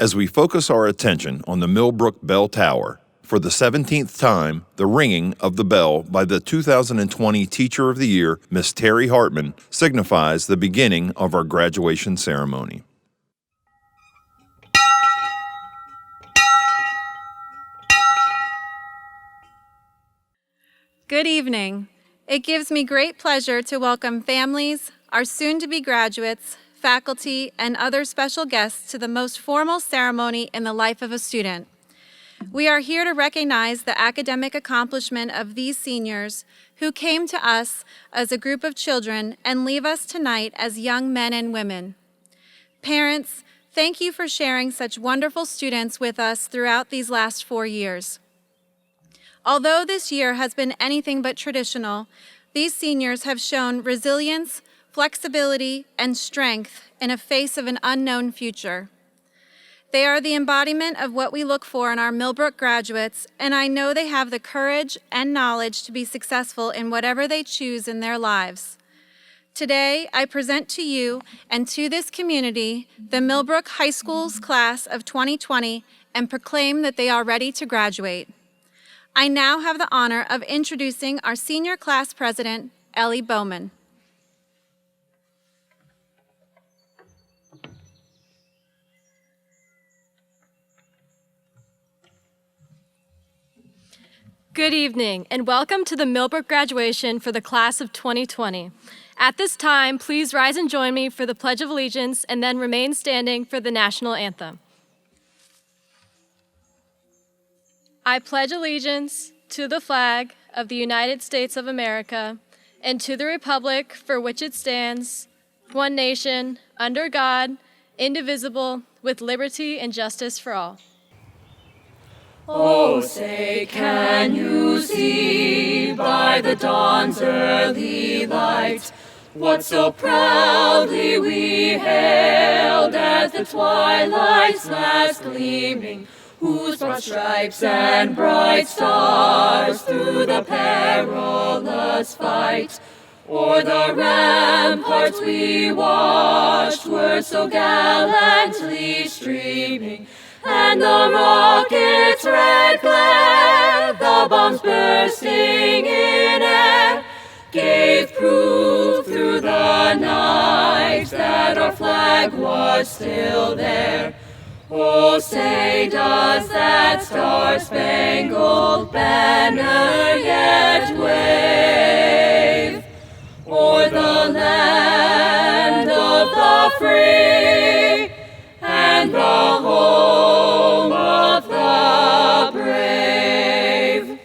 as we focus our attention on the Millbrook Bell Tower. For the 17th time, the ringing of the bell by the 2020 Teacher of the Year, Miss Terry Hartman, signifies the beginning of our graduation ceremony. Good evening. It gives me great pleasure to welcome families, our soon-to-be graduates, faculty, and other special guests to the most formal ceremony in the life of a student. We are here to recognize the academic accomplishment of these seniors who came to us as a group of children and leave us tonight as young men and women. Parents, thank you for sharing such wonderful students with us throughout these last 4 years. Although this year has been anything but traditional, these seniors have shown resilience, flexibility, and strength in the face of an unknown future. They are the embodiment of what we look for in our Millbrook graduates, and I know they have the courage and knowledge to be successful in whatever they choose in their lives. Today, I present to you and to this community the Millbrook High School's class of 2020 and proclaim that they are ready to graduate. I now have the honor of introducing our senior class president, Ellie Bowman. Good evening, and welcome to the Millbrook graduation for the class of 2020. At this time, please rise and join me for the Pledge of Allegiance and then remain standing for the national anthem. I pledge allegiance to the flag of the United States of America and to the republic for which it stands, one nation, under God, indivisible, with liberty and justice for all. Oh, say, can you see by the dawn's early light what so proudly we hailed as the twilight's last gleaming, whose broad stripes and bright stars through the perilous fight o'er the ramparts we watched were so gallantly streaming, and the rocket's red glare, the bombs bursting in air, gave proof through the night that our flag was still there. Oh, say, does that star-spangled banner yet wave o'er the land of the free and the home of the brave?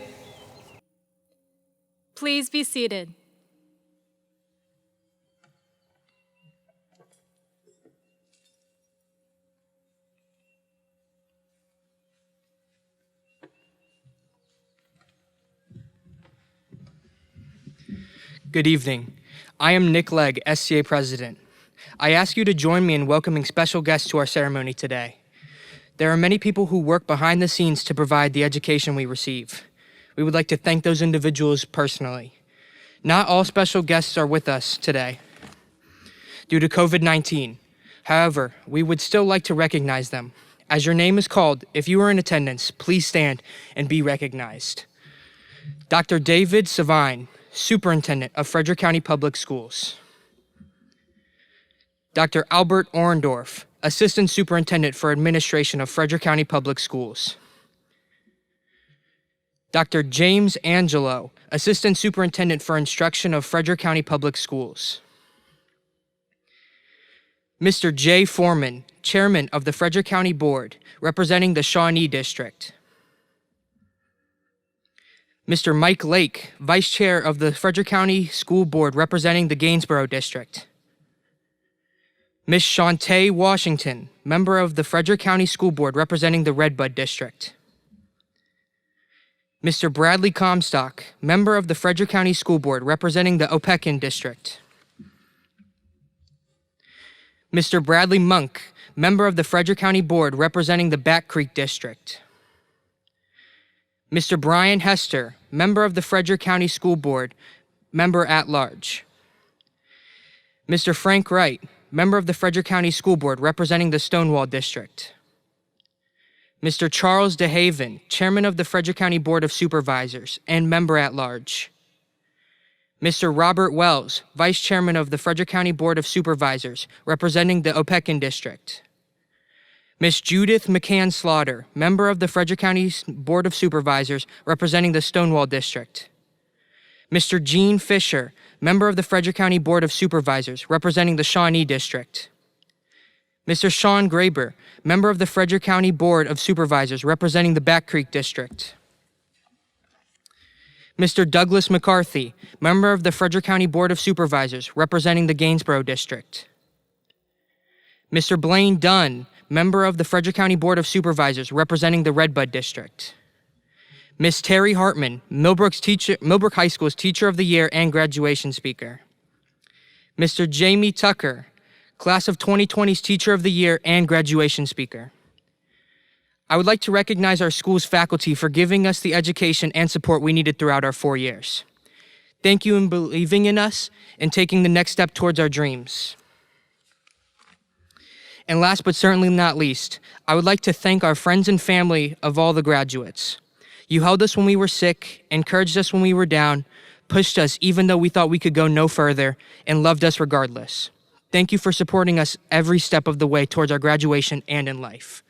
Please be seated. Good evening. I am Nick Legg, SCA President. I ask you to join me in welcoming special guests to our ceremony today. There are many people who work behind the scenes to provide the education we receive. We would like to thank those individuals personally. Not all special guests are with us today due to COVID-19. However, we would still like to recognize them. As your name is called, if you are in attendance, please stand and be recognized. Dr. David Savine, Superintendent of Frederick County Public Schools. Dr. Albert Orendorf, Assistant Superintendent for Administration of Frederick County Public Schools. Dr. James Angelo, Assistant Superintendent for Instruction of Frederick County Public Schools. Mr. Jay Foreman, Chairman of the Frederick County Board, representing the Shawnee District. Mr. Mike Lake, Vice Chair of the Frederick County School Board, representing the Gainsborough District. Ms. Shantae Washington, Member of the Frederick County School Board, representing the Redbud District. Mr. Bradley Comstock, Member of the Frederick County School Board, representing the Opequon District. Mr. Bradley Monk, Member of the Frederick County Board, representing the Back Creek District. Mr. Brian Hester, Member of the Frederick County School Board, Member at Large. Mr. Frank Wright, Member of the Frederick County School Board, representing the Stonewall District. Mr. Charles DeHaven, Chairman of the Frederick County Board of Supervisors and Member at Large. Mr. Robert Wells, Vice Chairman of the Frederick County Board of Supervisors, representing the Opequon District. Ms. Judith McCann Slaughter, Member of the Frederick County Board of Supervisors, representing the Stonewall District. Mr. Gene Fisher, Member of the Frederick County Board of Supervisors, representing the Shawnee District. Mr. Sean Graber, Member of the Frederick County Board of Supervisors, representing the Back Creek District. Mr. Douglas McCarthy, Member of the Frederick County Board of Supervisors, representing the Gainsborough District. Mr. Blaine Dunn, Member of the Frederick County Board of Supervisors, representing the Redbud District. Ms. Terry Hartman, Millbrook High School's Teacher of the Year and Graduation Speaker. Mr. Jamie Tucker, Class of 2020's Teacher of the Year and Graduation Speaker. I would like to recognize our school's faculty for giving us the education and support we needed throughout our 4 years. Thank you in believing in us and taking the next step towards our dreams. And last but certainly not least, I would like to thank our friends and family of all the graduates. You held us when we were sick, encouraged us when we were down, pushed us even though we thought we could go no further, and loved us regardless. Thank you for supporting us every step of the way towards our graduation and in life.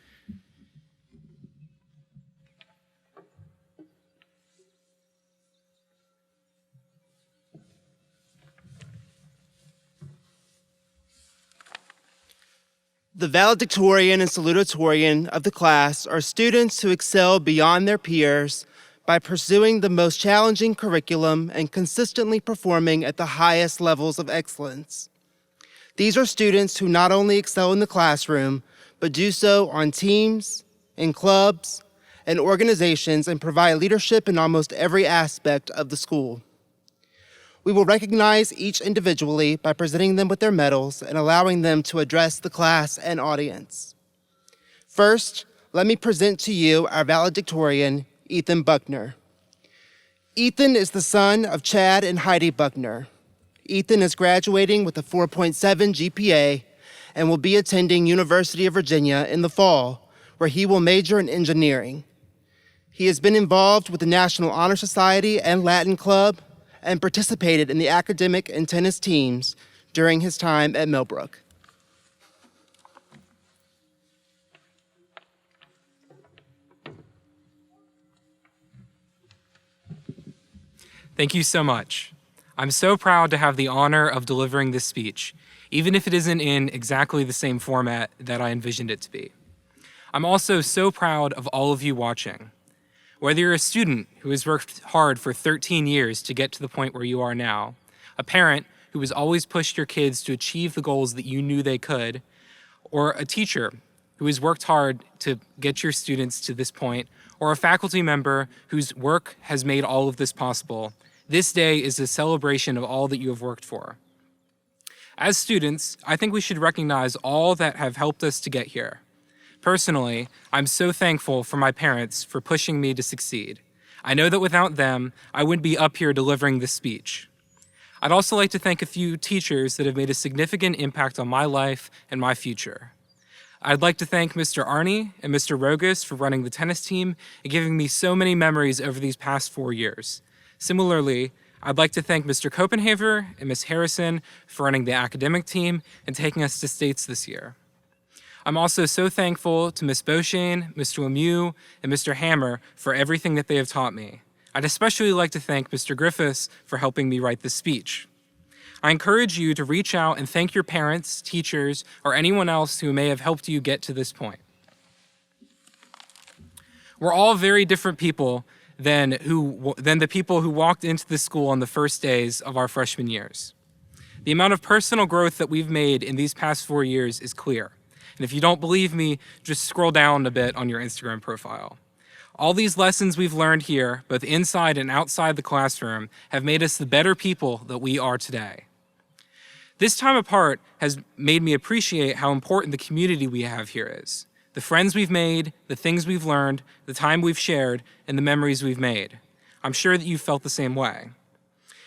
The valedictorian and salutatorian of the class are students who excel beyond their peers by pursuing the most challenging curriculum and consistently performing at the highest levels of excellence. These are students who not only excel in the classroom, but do so on teams, in clubs, and organizations, and provide leadership in almost every aspect of the school. We will recognize each individually by presenting them with their medals and allowing them to address the class and audience. First, let me present to you our valedictorian, Ethan Buckner. Ethan is the son of Chad and Heidi Buckner. Ethan is graduating with a 4.7 GPA and will be attending University of Virginia in the fall, where he will major in engineering. He has been involved with the National Honor Society and Latin Club and participated in the academic and tennis teams during his time at Millbrook. Thank you so much. I'm so proud to have the honor of delivering this speech, even if it isn't in exactly the same format that I envisioned it to be. I'm also so proud of all of you watching. Whether you're a student who has worked hard for 13 years to get to the point where you are now, a parent who has always pushed your kids to achieve the goals that you knew they could, or a teacher who has worked hard to get your students to this point, or a faculty member whose work has made all of this possible, this day is a celebration of all that you have worked for. As students, I think we should recognize all that have helped us to get here. Personally, I'm so thankful for my parents for pushing me to succeed. I know that without them, I wouldn't be up here delivering this speech. I'd also like to thank a few teachers that have made a significant impact on my life and my future. I'd like to thank Mr. Arney and Mr. Rogas for running the tennis team and giving me so many memories over these past 4 years. Similarly, I'd like to thank Mr. Copenhaver and Ms. Harrison for running the academic team and taking us to states this year. I'm also so thankful to Ms. Beauchesne, Mr. Lemieux, and Mr. Hammer for everything that they have taught me. I'd especially like to thank Mr. Griffiths for helping me write this speech. I encourage you to reach out and thank your parents, teachers, or anyone else who may have helped you get to this point. We're all very different people than the people who walked into this school on the first days of our freshman years. The amount of personal growth that we've made in these past 4 years is clear. And if you don't believe me, just scroll down a bit on your Instagram profile. All these lessons we've learned here, both inside and outside the classroom, have made us the better people that we are today. This time apart has made me appreciate how important the community we have here is. The friends we've made, the things we've learned, the time we've shared, and the memories we've made. I'm sure that you felt the same way.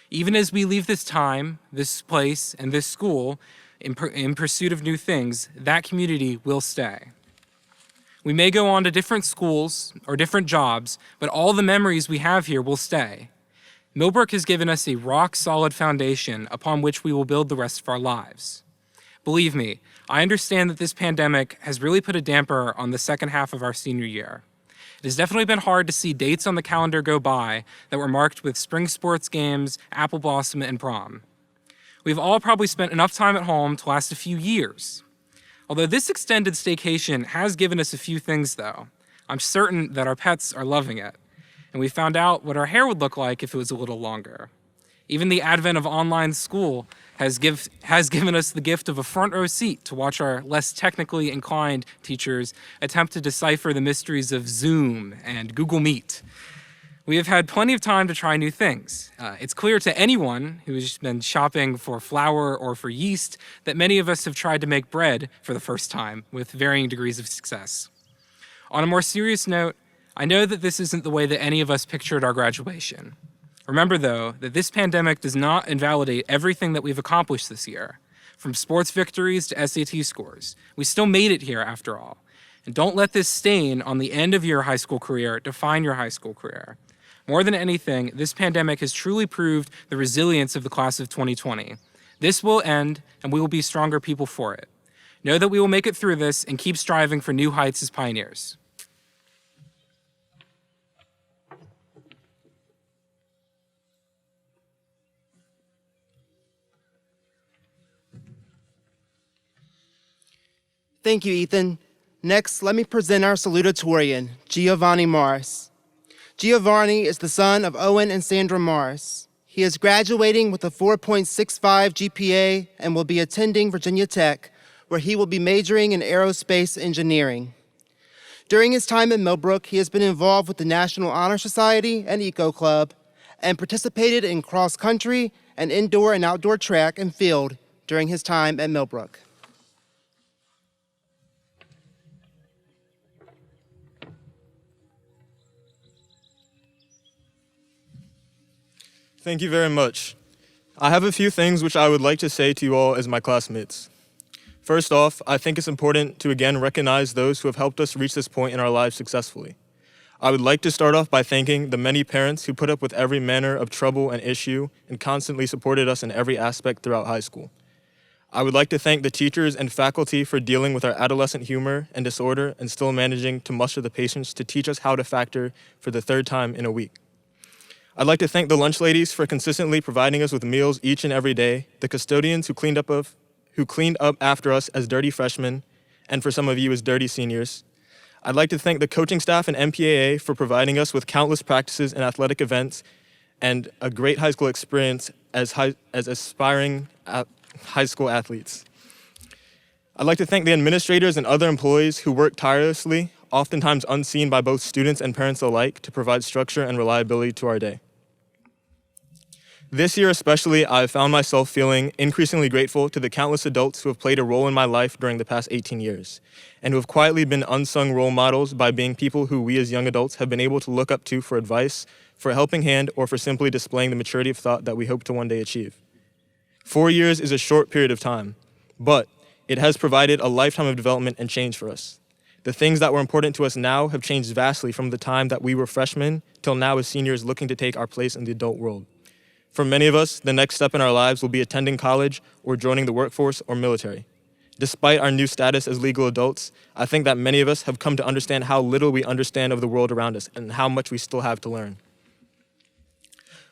Even as we leave this time, this place, and this school in pursuit of new things, that community will stay. We may go on to different schools or different jobs, but all the memories we have here will stay. Millbrook has given us a rock-solid foundation upon which we will build the rest of our lives. Believe me, I understand that this pandemic has really put a damper on the second half of our senior year. It has definitely been hard to see dates on the calendar go by that were marked with spring sports games, apple blossom, and prom. We've all probably spent enough time at home to last a few years. Although this extended staycation has given us a few things though, I'm certain that our pets are loving it, and we found out what our hair would look like if it was a little longer. Even the advent of online school has given us the gift of a front row seat to watch our less technically inclined teachers attempt to decipher the mysteries of Zoom and Google Meet. We have had plenty of time to try new things. It's clear to anyone who has been shopping for flour or for yeast that many of us have tried to make bread for the first time with varying degrees of success. On a more serious note, I know that this isn't the way that any of us pictured our graduation. Remember, though, that this pandemic does not invalidate everything that we've accomplished this year. From sports victories to SAT scores, we still made it here after all. And don't let this stain on the end of your high school career define your high school career. More than anything, this pandemic has truly proved the resilience of the class of 2020. This will end, and we will be stronger people for it. Know that we will make it through this and keep striving for new heights as pioneers. Thank you, Ethan. Next, let me present our salutatorian, Giovanni Morris. Giovanni is the son of Owen and Sandra Morris. He is graduating with a 4.65 GPA and will be attending Virginia Tech, where he will be majoring in aerospace engineering. During his time at Millbrook, he has been involved with the National Honor Society and Eco Club and participated in cross-country and indoor and outdoor track and field during his time at Millbrook. Thank you very much. I have a few things which I would like to say to you all as my classmates. First off, I think it's important to again recognize those who have helped us reach this point in our lives successfully. I would like to start off by thanking the many parents who put up with every manner of trouble and issue and constantly supported us in every aspect throughout high school. I would like to thank the teachers and faculty for dealing with our adolescent humor and disorder and still managing to muster the patience to teach us how to factor for the third time in a week. I'd like to thank the lunch ladies for consistently providing us with meals each and every day, the custodians who cleaned up after us as dirty freshmen, and for some of you as dirty seniors. I'd like to thank the coaching staff and MPAA for providing us with countless practices and athletic events and a great high school experience as aspiring high school athletes. I'd like to thank the administrators and other employees who work tirelessly, oftentimes unseen by both students and parents alike, to provide structure and reliability to our day. This year especially, I've found myself feeling increasingly grateful to the countless adults who have played a role in my life during the past 18 years, and who have quietly been unsung role models by being people who we as young adults have been able to look up to for advice, for a helping hand, or for simply displaying the maturity of thought that we hope to one day achieve. 4 years is a short period of time, but it has provided a lifetime of development and change for us. The things that were important to us now have changed vastly from the time that we were freshmen till now as seniors looking to take our place in the adult world. For many of us, the next step in our lives will be attending college or joining the workforce or military. Despite our new status as legal adults, I think that many of us have come to understand how little we understand of the world around us and how much we still have to learn.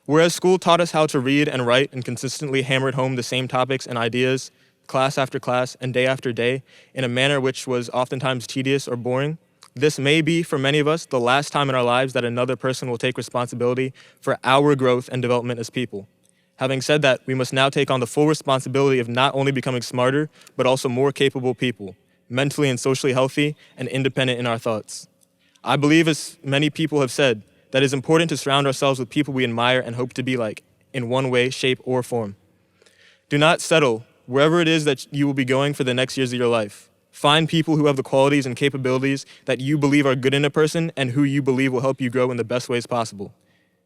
Whereas school taught us how to read and write and consistently hammered home the same topics and ideas, class after class and day after day, in a manner which was oftentimes tedious or boring, this may be, for many of us, the last time in our lives that another person will take responsibility for our growth and development as people. Having said that, we must now take on the full responsibility of not only becoming smarter, but also more capable people, mentally and socially healthy and independent in our thoughts. I believe, as many people have said, that it is important to surround ourselves with people we admire and hope to be like, in one way, shape, or form. Do not settle wherever it is that you will be going for the next years of your life. Find people who have the qualities and capabilities that you believe are good in a person and who you believe will help you grow in the best ways possible.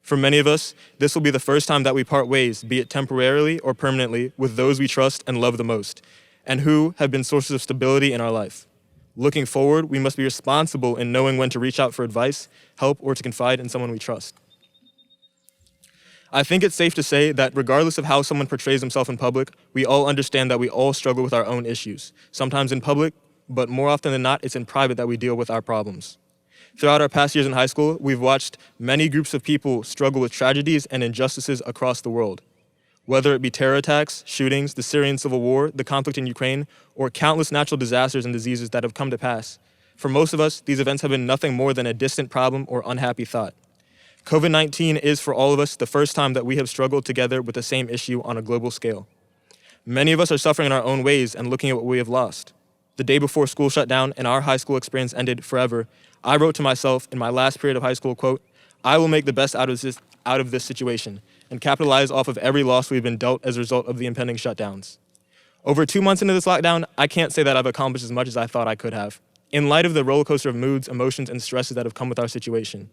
For many of us, this will be the first time that we part ways, be it temporarily or permanently, with those we trust and love the most, and who have been sources of stability in our life. Looking forward, we must be responsible in knowing when to reach out for advice, help, or to confide in someone we trust. I think it's safe to say that regardless of how someone portrays himself in public, we all understand that we all struggle with our own issues, sometimes in public, but more often than not, it's in private that we deal with our problems. Throughout our past years in high school, we've watched many groups of people struggle with tragedies and injustices across the world. Whether it be terror attacks, shootings, the Syrian civil war, the conflict in Ukraine, or countless natural disasters and diseases that have come to pass. For most of us, these events have been nothing more than a distant problem or unhappy thought. COVID-19 is, for all of us, the first time that we have struggled together with the same issue on a global scale. Many of us are suffering in our own ways and looking at what we have lost. The day before school shut down and our high school experience ended forever, I wrote to myself in my last period of high school, quote, "I will make the best out of this situation and capitalize off of every loss we've been dealt as a result of the impending shutdowns." Over 2 months into this lockdown, I can't say that I've accomplished as much as I thought I could have, in light of the roller coaster of moods, emotions, and stresses that have come with our situation.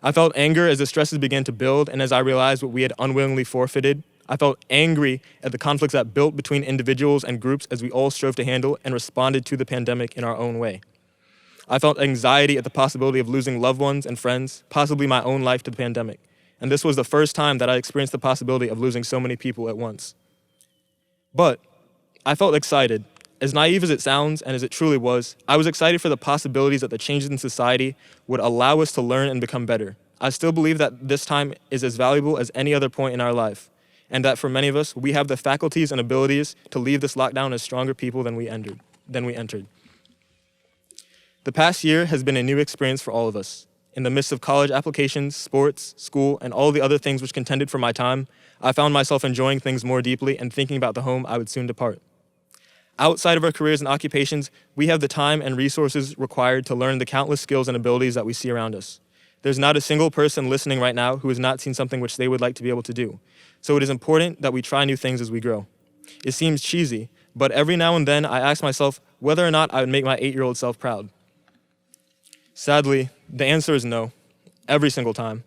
I felt anger as the stresses began to build, and as I realized what we had unwillingly forfeited. I felt angry at the conflicts that built between individuals and groups as we all strove to handle and responded to the pandemic in our own way. I felt anxiety at the possibility of losing loved ones and friends, possibly my own life to the pandemic. And this was the first time that I experienced the possibility of losing so many people at once. But I felt excited. As naive as it sounds, and as it truly was, I was excited for the possibilities that the changes in society would allow us to learn and become better. I still believe that this time is as valuable as any other point in our life, and that for many of us, we have the faculties and abilities to leave this lockdown as stronger people than we entered. The past year has been a new experience for all of us. In the midst of college applications, sports, school, and all the other things which contended for my time, I found myself enjoying things more deeply and thinking about the home I would soon depart. Outside of our careers and occupations, we have the time and resources required to learn the countless skills and abilities that we see around us. There's not a single person listening right now who has not seen something which they would like to be able to do. So it is important that we try new things as we grow. It seems cheesy, but every now and then I ask myself whether or not I would make my 8-year-old self proud. Sadly, the answer is no, every single time.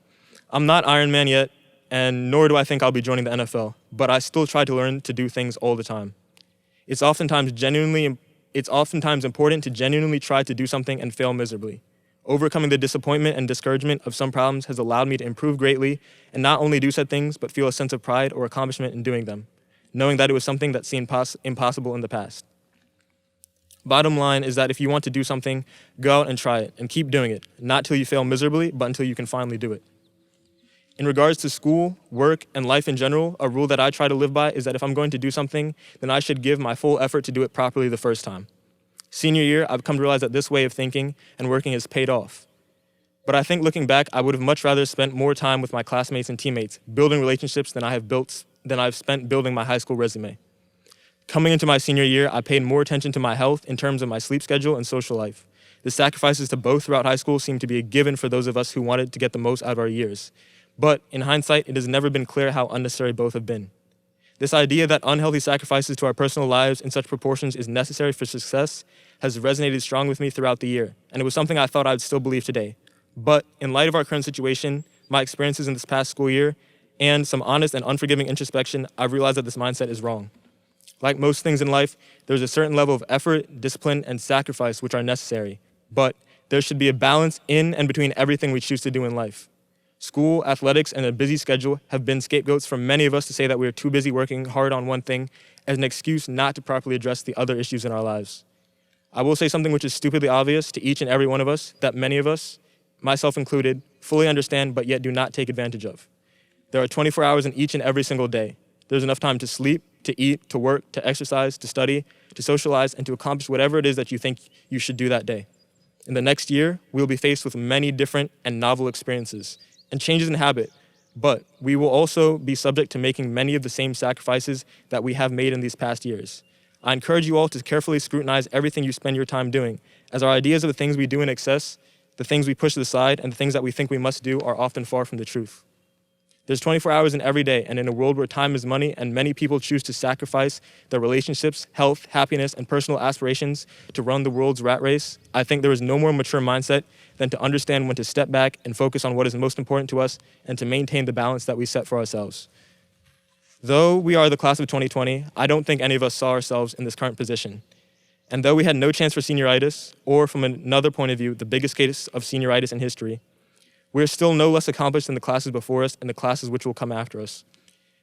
I'm not Iron Man yet, and nor do I think I'll be joining the NFL, but I still try to learn to do things all the time. It's oftentimes important to genuinely try to do something and fail miserably. Overcoming the disappointment and discouragement of some problems has allowed me to improve greatly and not only do said things, but feel a sense of pride or accomplishment in doing them, knowing that it was something that seemed impossible in the past. Bottom line is that if you want to do something, go out and try it and keep doing it, not till you fail miserably, but until you can finally do it. In regards to school, work, and life in general, a rule that I try to live by is that if I'm going to do something, then I should give my full effort to do it properly the first time. Senior year, I've come to realize that this way of thinking and working has paid off. But I think looking back, I would have much rather spent more time with my classmates and teammates, building relationships than I've spent building my high school resume. Coming into my senior year, I paid more attention to my health in terms of my sleep schedule and social life. The sacrifices to both throughout high school seemed to be a given for those of us who wanted to get the most out of our years. But in hindsight, it has never been clear how unnecessary both have been. This idea that unhealthy sacrifices to our personal lives in such proportions is necessary for success has resonated strong with me throughout the year, and it was something I thought I would still believe today. But in light of our current situation, my experiences in this past school year, and some honest and unforgiving introspection, I've realized that this mindset is wrong. Like most things in life, there's a certain level of effort, discipline, and sacrifice which are necessary, but there should be a balance in and between everything we choose to do in life. School, athletics, and a busy schedule have been scapegoats for many of us to say that we are too busy working hard on one thing as an excuse not to properly address the other issues in our lives. I will say something which is stupidly obvious to each and every one of us that many of us, myself included, fully understand but yet do not take advantage of. There are 24 hours in each and every single day. There's enough time to sleep, to eat, to work, to exercise, to study, to socialize, and to accomplish whatever it is that you think you should do that day. In the next year, we will be faced with many different and novel experiences and changes in habit, but we will also be subject to making many of the same sacrifices that we have made in these past years. I encourage you all to carefully scrutinize everything you spend your time doing, as our ideas of the things we do in excess, the things we push to the side, and the things that we think we must do are often far from the truth. There's 24 hours in every day, and in a world where time is money and many people choose to sacrifice their relationships, health, happiness, and personal aspirations to run the world's rat race, I think there is no more mature mindset than to understand when to step back and focus on what is most important to us and to maintain the balance that we set for ourselves. Though we are the class of 2020, I don't think any of us saw ourselves in this current position. And though we had no chance for senioritis, or from another point of view, the biggest case of senioritis in history, we are still no less accomplished than the classes before us and the classes which will come after us.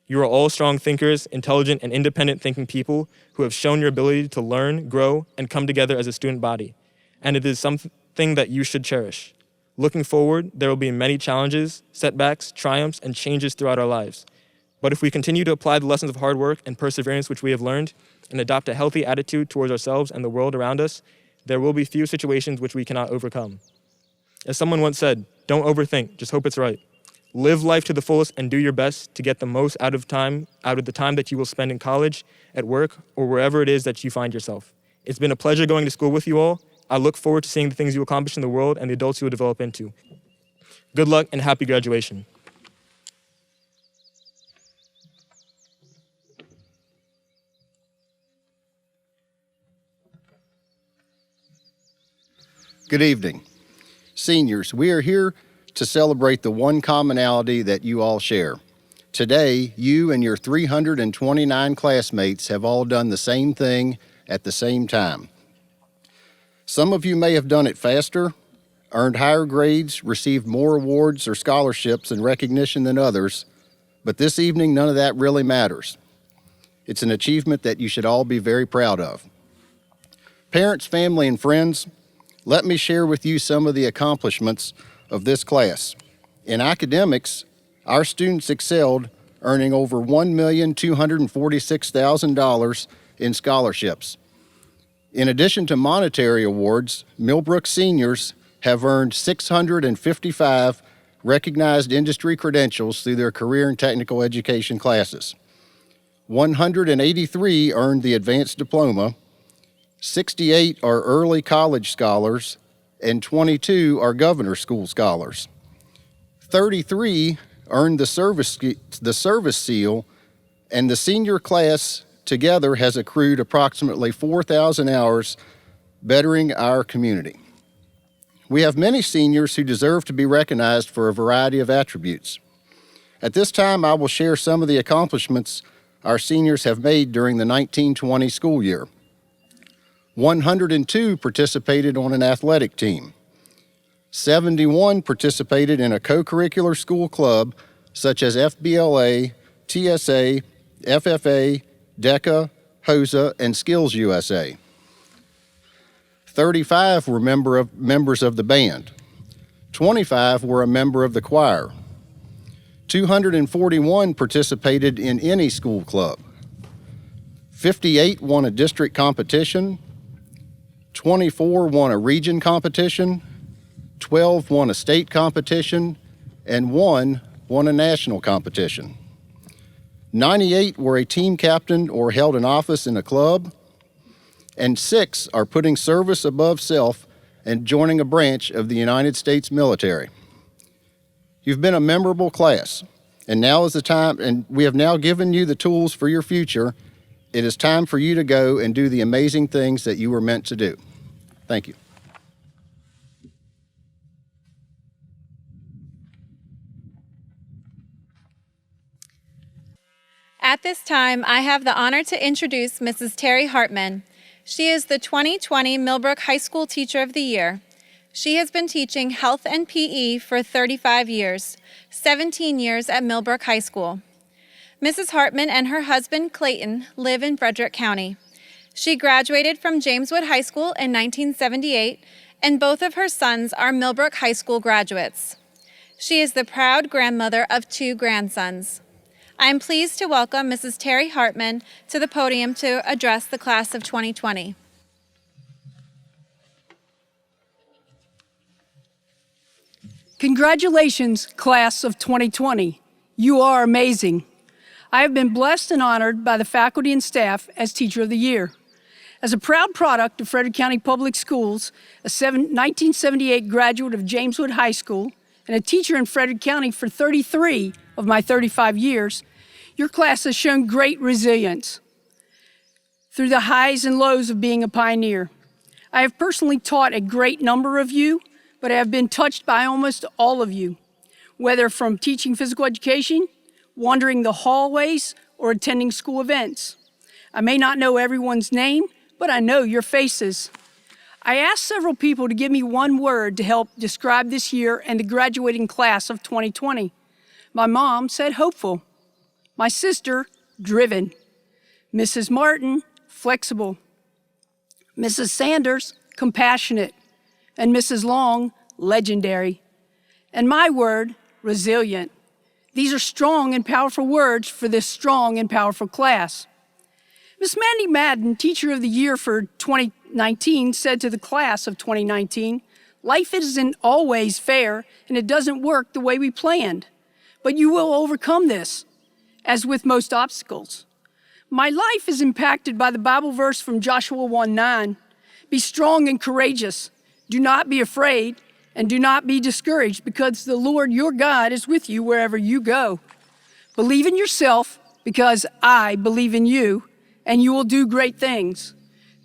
You are all strong thinkers, intelligent and independent thinking people who have shown your ability to learn, grow, and come together as a student body. And it is something that you should cherish. Looking forward, there will be many challenges, setbacks, triumphs, and changes throughout our lives. But if we continue to apply the lessons of hard work and perseverance which we have learned, and adopt a healthy attitude towards ourselves and the world around us, there will be few situations which we cannot overcome. As someone once said, don't overthink, just hope it's right. Live life to the fullest and do your best to get the most out of the time that you will spend in college, at work, or wherever it is that you find yourself. It's been a pleasure going to school with you all. I look forward to seeing the things you accomplish in the world and the adults you will develop into. Good luck and happy graduation. Good evening. Seniors, we are here to celebrate the one commonality that you all share. Today, you and your 329 classmates have all done the same thing at the same time. Some of you may have done it faster, earned higher grades, received more awards or scholarships and recognition than others, but this evening, none of that really matters. It's an achievement that you should all be very proud of. Parents, family, and friends, let me share with you some of the accomplishments of this class. In academics, our students excelled, earning over $1,246,000 in scholarships. In addition to monetary awards, Millbrook seniors have earned 655 recognized industry credentials through their career and technical education classes. 183 earned the advanced diploma, 68 are early college scholars, and 22 are governor's school scholars. 33 earned the service seal, and the senior class together has accrued approximately 4,000 hours bettering our community. We have many seniors who deserve to be recognized for a variety of attributes. At this time, I will share some of the accomplishments our seniors have made during the 1920 school year. 102 participated on an athletic team. 71 participated in a co-curricular school club such as FBLA, TSA, FFA, DECA, HOSA, and Skills USA. 35 were members of the band. 25 were a member of the choir. 241 participated in any school club. 58 won a district competition. 24 won a region competition, 12 won a state competition, and 1 won a national competition. 98 were a team captain or held an office in a club, and 6 are putting service above self and joining a branch of the United States military. You've been a memorable class, and now is the time, and we have now given you the tools for your future. It is time for you to go and do the amazing things that you were meant to do. Thank you. At this time, I have the honor to introduce Mrs. Terry Hartman. She is the 2020 Millbrook High School Teacher of the Year. She has been teaching health and PE for 35 years, 17 years at Millbrook High School. Mrs. Hartman and her husband, Clayton, live in Frederick County. She graduated from Jameswood High School in 1978, and both of her sons are Millbrook High School graduates. She is the proud grandmother of 2 grandsons. I am pleased to welcome Mrs. Terry Hartman to the podium to address the class of 2020. Congratulations, class of 2020. You are amazing. I have been blessed and honored by the faculty and staff as Teacher of the Year. As a proud product of Frederick County Public Schools, a 1978 graduate of Jameswood High School, and a teacher in Frederick County for 33 of my 35 years, your class has shown great resilience through the highs and lows of being a pioneer. I have personally taught a great number of you, but I have been touched by almost all of you, whether from teaching physical education, wandering the hallways, or attending school events. I may not know everyone's name, but I know your faces. I asked several people to give me one word to help describe this year and the graduating class of 2020. My mom said hopeful. My sister, driven. Mrs. Martin, flexible. Mrs. Sanders, compassionate. And Mrs. Long, legendary. And my word, resilient. These are strong and powerful words for this strong and powerful class. Miss Mandy Madden, Teacher of the Year for 2019, said to the class of 2019, "Life isn't always fair and it doesn't work the way we planned, but you will overcome this, as with most obstacles. My life is impacted by the Bible verse from Joshua 1:9. Be strong and courageous. Do not be afraid and do not be discouraged because the Lord your God is with you wherever you go. Believe in yourself because I believe in you and you will do great things.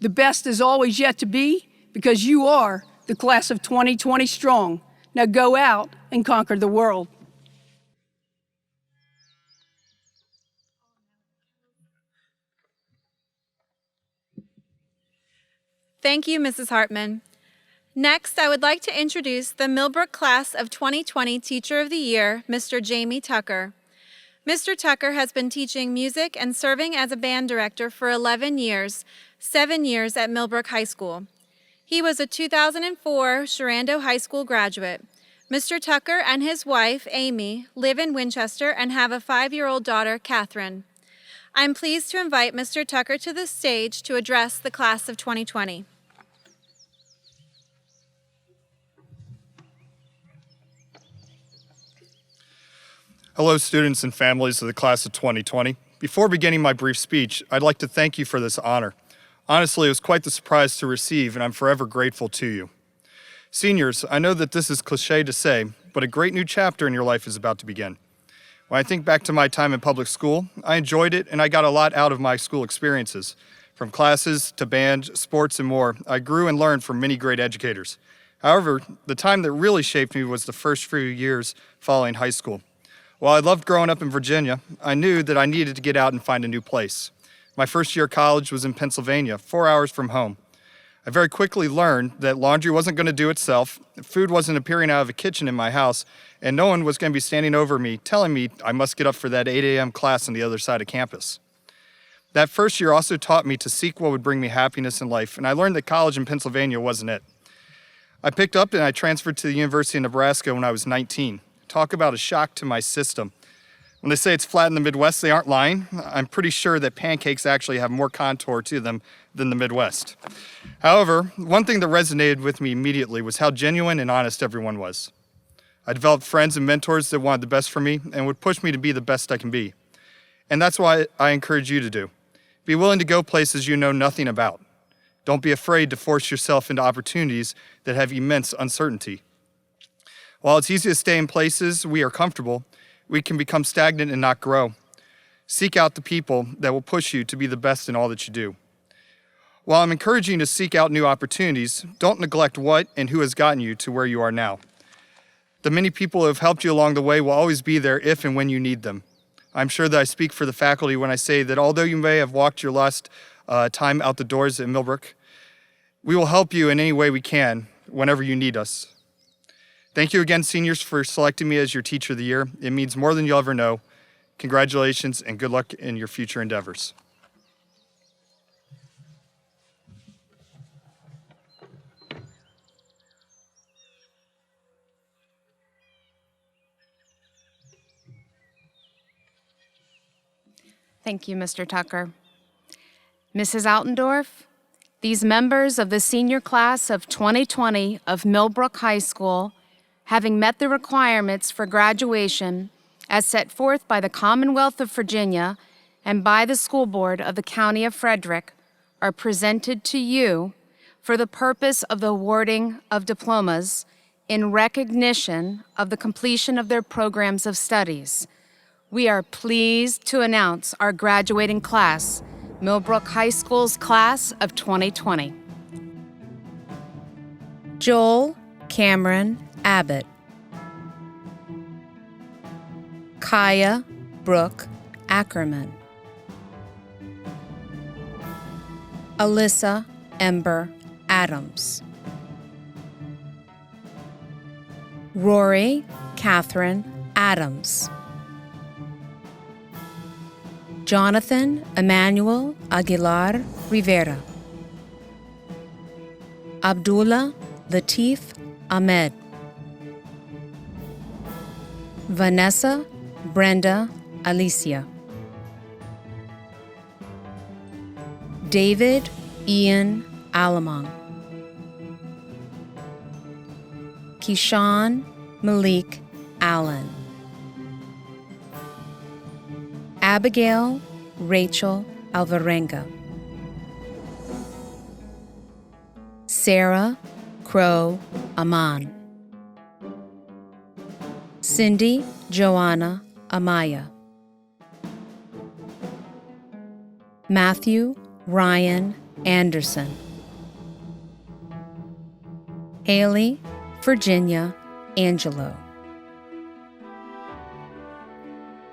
The best is always yet to be because you are the class of 2020 strong. Now go out and conquer the world." Thank you, Mrs. Hartman. Next, I would like to introduce the Millbrook Class of 2020 Teacher of the Year, Mr. Jamie Tucker. Mr. Tucker has been teaching music and serving as a band director for 11 years, 7 years at Millbrook High School. He was a 2004 Sharando High School graduate. Mr. Tucker and his wife, Amy, live in Winchester and have a 5-year-old daughter, Catherine. I'm pleased to invite Mr. Tucker to the stage to address the Class of 2020. Hello, students and families of the Class of 2020. Before beginning my brief speech, I'd like to thank you for this honor. Honestly, it was quite the surprise to receive, and I'm forever grateful to you. Seniors, I know that this is cliche to say, but a great new chapter in your life is about to begin. When I think back to my time in public school, I enjoyed it and I got a lot out of my school experiences. From classes to band, sports, and more, I grew and learned from many great educators. However, the time that really shaped me was the first few years following high school. While I loved growing up in Virginia, I knew that I needed to get out and find a new place. My first year of college was in Pennsylvania, 4 hours from home. I very quickly learned that laundry wasn't going to do itself, food wasn't appearing out of a kitchen in my house, and no one was going to be standing over me telling me I must get up for that 8 a.m. class on the other side of campus. That first year also taught me to seek what would bring me happiness in life, and I learned that college in Pennsylvania wasn't it. I picked up and I transferred to the University of Nebraska when I was 19. Talk about a shock to my system. When they say it's flat in the Midwest, they aren't lying. I'm pretty sure that pancakes actually have more contour to them than the Midwest. However, one thing that resonated with me immediately was how genuine and honest everyone was. I developed friends and mentors that wanted the best for me and would push me to be the best I can be. And that's why I encourage you to do. Be willing to go places you know nothing about. Don't be afraid to force yourself into opportunities that have immense uncertainty. While it's easy to stay in places we are comfortable, we can become stagnant and not grow. Seek out the people that will push you to be the best in all that you do. While I'm encouraging you to seek out new opportunities, don't neglect what and who has gotten you to where you are now. The many people who have helped you along the way will always be there if and when you need them. I'm sure that I speak for the faculty when I say that although you may have walked your last time out the doors at Millbrook, we will help you in any way we can whenever you need us. Thank you again, seniors, for selecting me as your Teacher of the Year. It means more than you'll ever know. Congratulations and good luck in your future endeavors. Thank you, Mr. Tucker. Mrs. Altendorf, these members of the senior class of 2020 of Millbrook High School, having met the requirements for graduation as set forth by the Commonwealth of Virginia and by the School Board of the County of Frederick, are presented to you for the purpose of the awarding of diplomas in recognition of the completion of their programs of studies. We are pleased to announce our graduating class, Millbrook High School's class of 2020. Joel Cameron Abbott. Kaya Brooke Ackerman. Alyssa Ember Adams. Rory Catherine Adams. Jonathan Emmanuel Aguilar Rivera. Abdullah Latif Ahmed. Vanessa Brenda Alicia. David Ian Alamong. Kishan Malik Allen. Abigail Rachel Alvarenga. Sarah Crow Aman. Cindy Joanna Amaya. Matthew Ryan Anderson. Haley Virginia Angelo.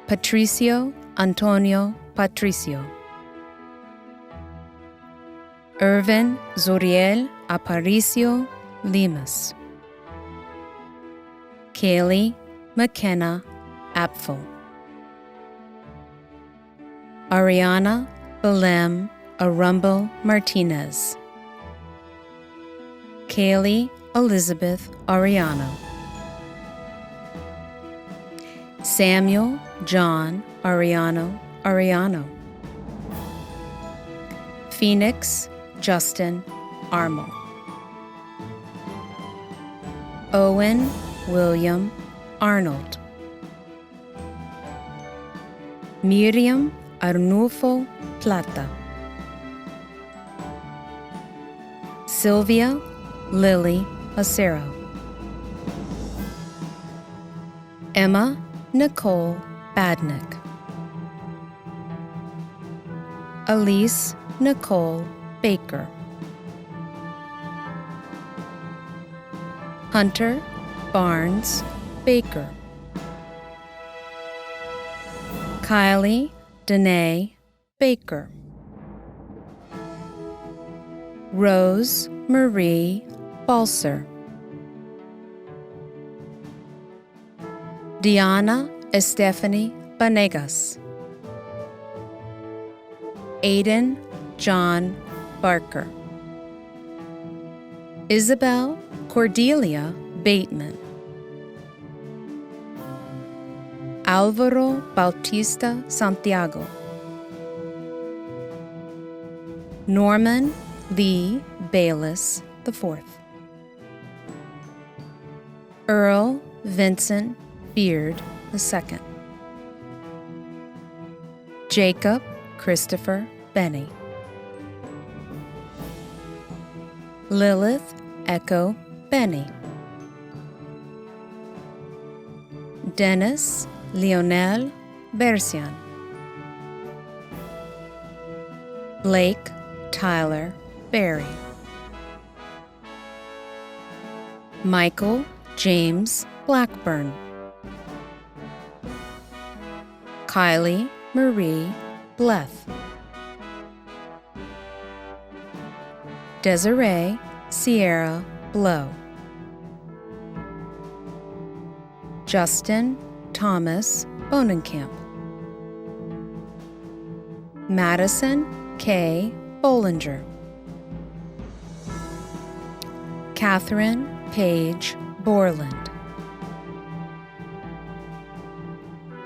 Patricio Antonio Patricio. Irvin Zoriel Aparicio Limas. Kaylee McKenna Apfel. Ariana Belem Arumbo Martinez. Kaylee Elizabeth Ariano. Samuel John Ariano Ariano. Phoenix Justin Armo. Owen William Arnold. Miriam Arnulfo Plata. Sylvia Lily Acero. Emma Nicole Badnick. Elise Nicole Baker. Hunter Barnes Baker. Kylie Danae Baker. Rose Marie Balser. Diana Estefany Banegas. Aiden John Barker. Isabel Cordelia Bateman. Alvaro Bautista Santiago. Norman Lee Bayless IV. Earl Vincent Beard II. Jacob Christopher Benny. Lilith Echo Benny. Dennis Lionel Bercian. Blake Tyler Berry. Michael James Blackburn. Kylie Marie Bleth. Desiree Sierra Blow. Justin Thomas Bonenkamp. Madison K. Bollinger. Catherine Page Borland.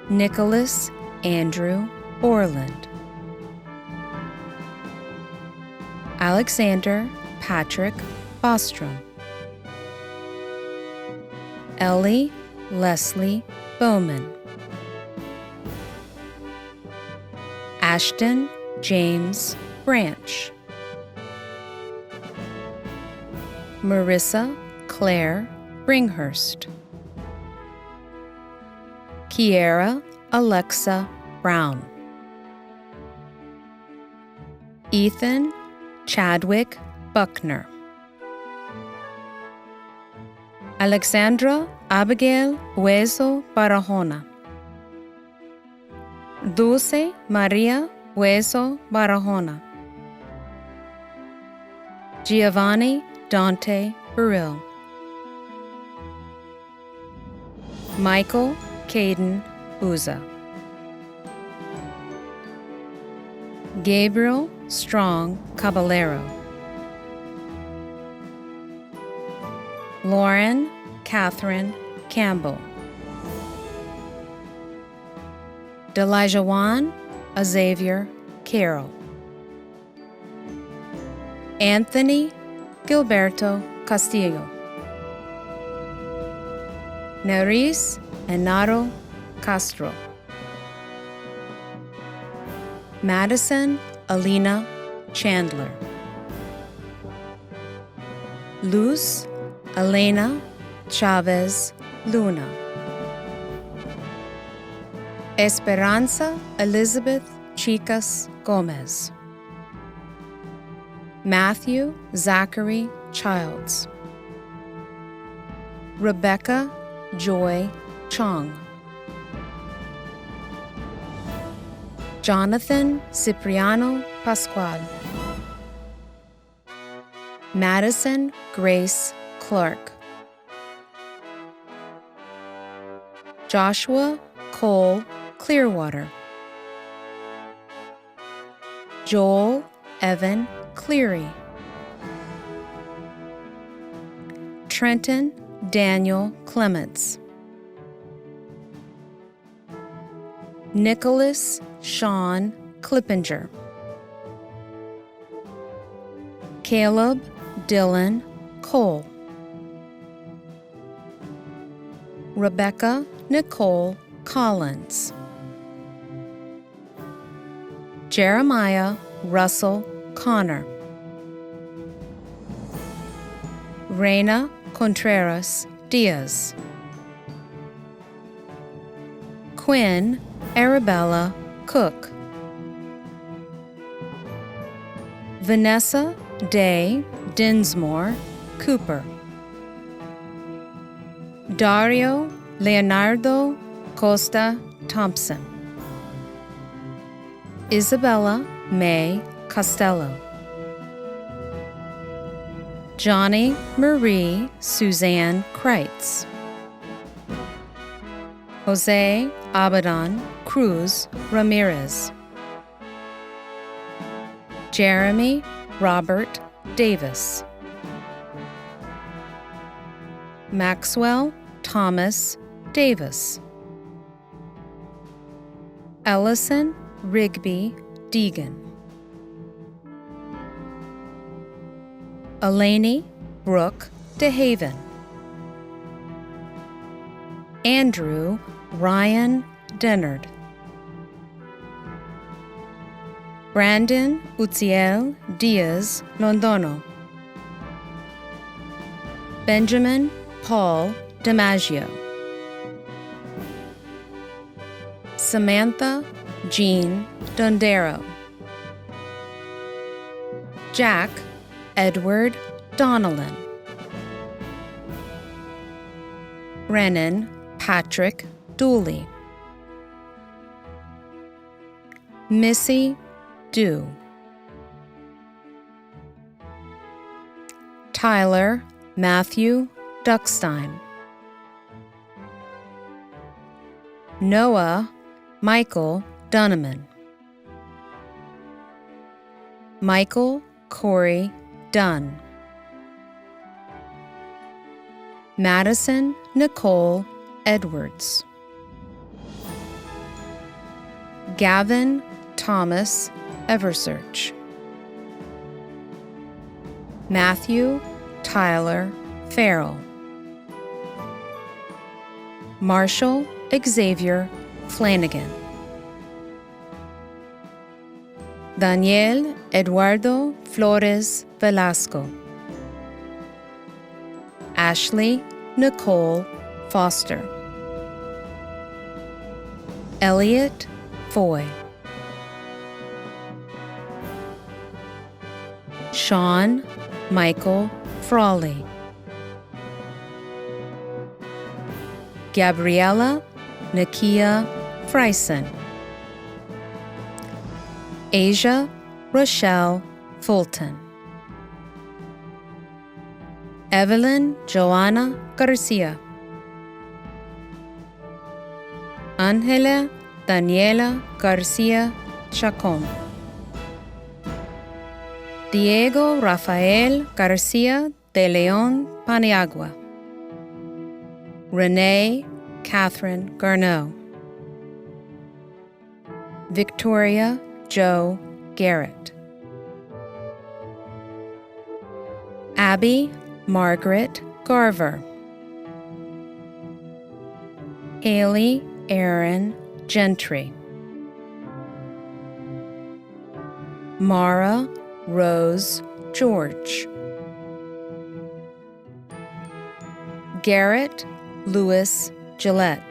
Nicholas Andrew Borland. Alexander Patrick Bostrom. Ellie Leslie Bowman. Ashton James Branch. Marissa Claire Bringhurst. Kiera Alexa Brown. Ethan Chadwick Buckner. Alexandra Abigail Hueso Barahona. Dulce Maria Hueso Barahona. Giovanni Dante Burrill, Michael Caden Uza, Gabriel Strong Caballero, Lauren Catherine Campbell, Delijah Xavier Carroll, Anthony Gilberto Castillo, Neris Enaro Castro, Madison Alina Chandler, Luz Elena Chavez Luna, Esperanza Elizabeth Chicas Gomez, Matthew Zachary Childs, Rebecca Joy Chong, Jonathan Cipriano Pascual, Madison Grace Clark, Joshua Cole Clearwater, Joel Evan Cleary, Trenton Daniel Clements, Nicholas Sean Clippinger, Caleb Dylan Cole, Rebecca Nicole Collins, Jeremiah Russell Connor, Reina Contreras Diaz, Quinn Arabella Cook, Vanessa Day Dinsmore Cooper, Dario Leonardo Costa Thompson, Isabella May Costello, Johnny Marie Suzanne Kreitz, Jose Abadan Cruz Ramirez, Jeremy Robert Davis, Maxwell Thomas Davis, Ellison Rigby Deegan, Elaney Brooke DeHaven, Andrew Ryan Dennard, Brandon Utziel Diaz Londono, Benjamin Paul DiMaggio, Samantha Jean Dondero, Jack Edward Donnellan, Brennan Patrick Dooley, Missy Dew, Tyler Matthew Duckstein, Noah Michael Dunneman, Michael Corey Dunn, Madison Nicole Edwards, Gavin Thomas Eversearch, Matthew Tyler Farrell, Marshall Xavier Flanagan, Daniel Eduardo Flores Velasco, Ashley Nicole Foster, Elliot Foy, Sean Michael Frawley, Gabriella Nakia Freisen, Asia Rochelle Fulton, Evelyn Joanna Garcia. Ángela Daniela Garcia Chacón. Diego Rafael Garcia de León Paniagua. Renee Catherine Garneau. Victoria Joe Garrett. Abby Margaret Garver. Haley Aaron Gentry. Mara Rose George. Garrett Lewis Gillette.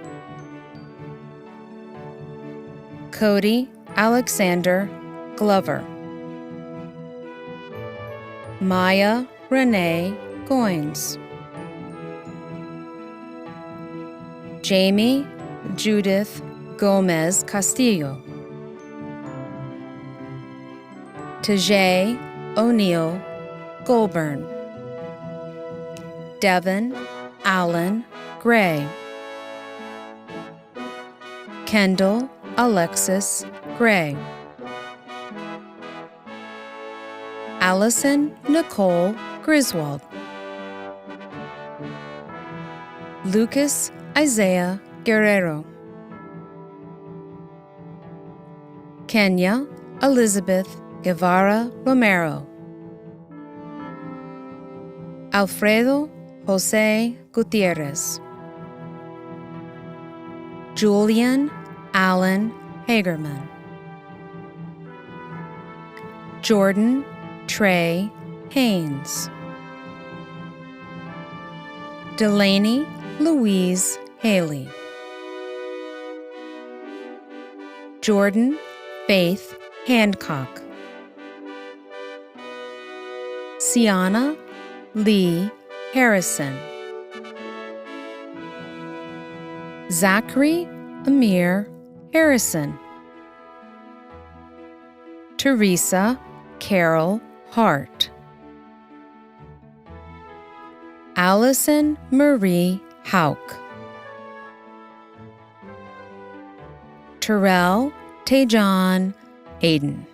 Cody Alexander Glover. Maya Renee Goins. Jamie Judith Gomez Castillo. Tajay O'Neill Goulburn. Devin Allen Gray. Kendall Alexis Gray. Allison Nicole Griswold. Lucas Isaiah Guerrero. Kenya Elizabeth Guevara Romero. Alfredo Jose Gutierrez. Julian Allen Hagerman. Jordan Trey Haynes. Delaney Louise Haley. Jordan Faith Hancock. Sienna Lee Harrison. Zachary Amir Harrison. Teresa Carol Hart. Allison Marie Hauk. Terrell Tejan Aiden.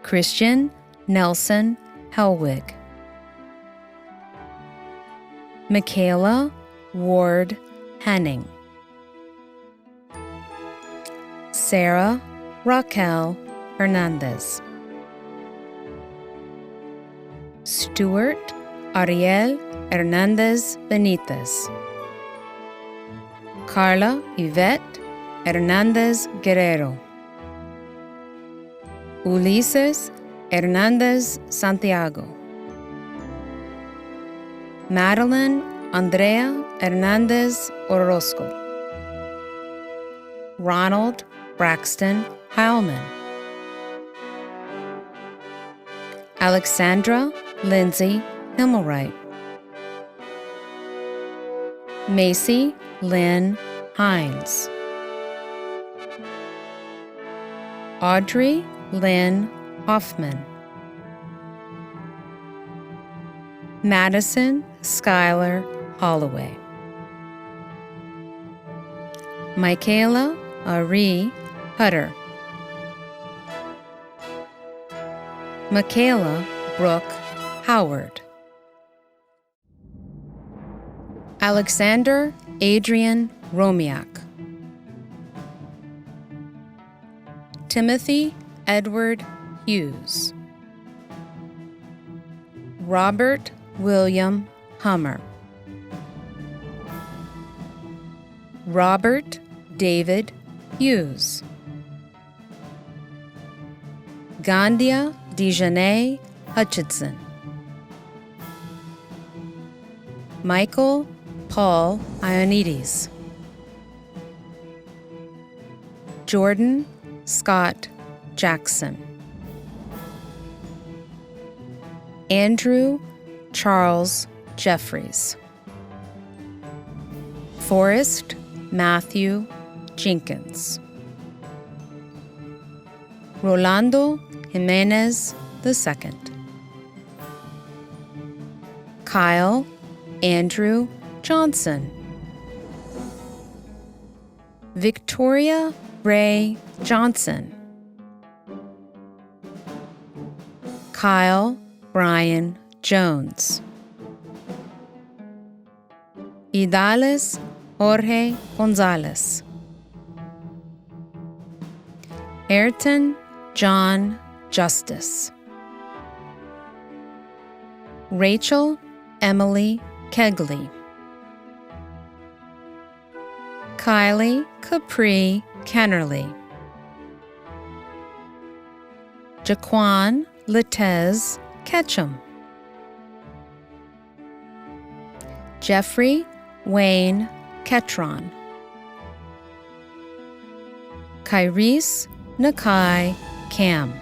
Christian Nelson Helwig. Michaela Ward Henning. Sarah Raquel Hernandez. Stuart Ariel Hernandez Benitez. Carla Yvette Hernandez Guerrero. Ulises Hernandez Santiago. Madeline Andrea Hernandez Orozco. Ronald Braxton Heilman. Alexandra Lindsay Himmelwright. Macy Lynn Hines. Audrey Lynn Hoffman. Madison Schuyler Holloway. Michaela Ari Hutter. Michaela Brooke Howard. Alexander Adrian Romiak. Timothy Edward Hughes. Robert William Hummer. Robert David Hughes. Gandia Dejanay Hutchinson. Michael Paul Ionides. Jordan Scott Jackson. Andrew Charles Jeffries. Forrest Matthew Jenkins. Rolando Jimenez II. Kyle Andrew Johnson. Victoria Ray Johnson. Kyle Brian Jones. Idales Jorge Gonzalez. Ayrton John Justice. Rachel Emily Kegley. Kylie Capri Kennerly. Jaquan Letez Ketchum. Jeffrey Wayne Ketron. Kyrese Nakai Cam.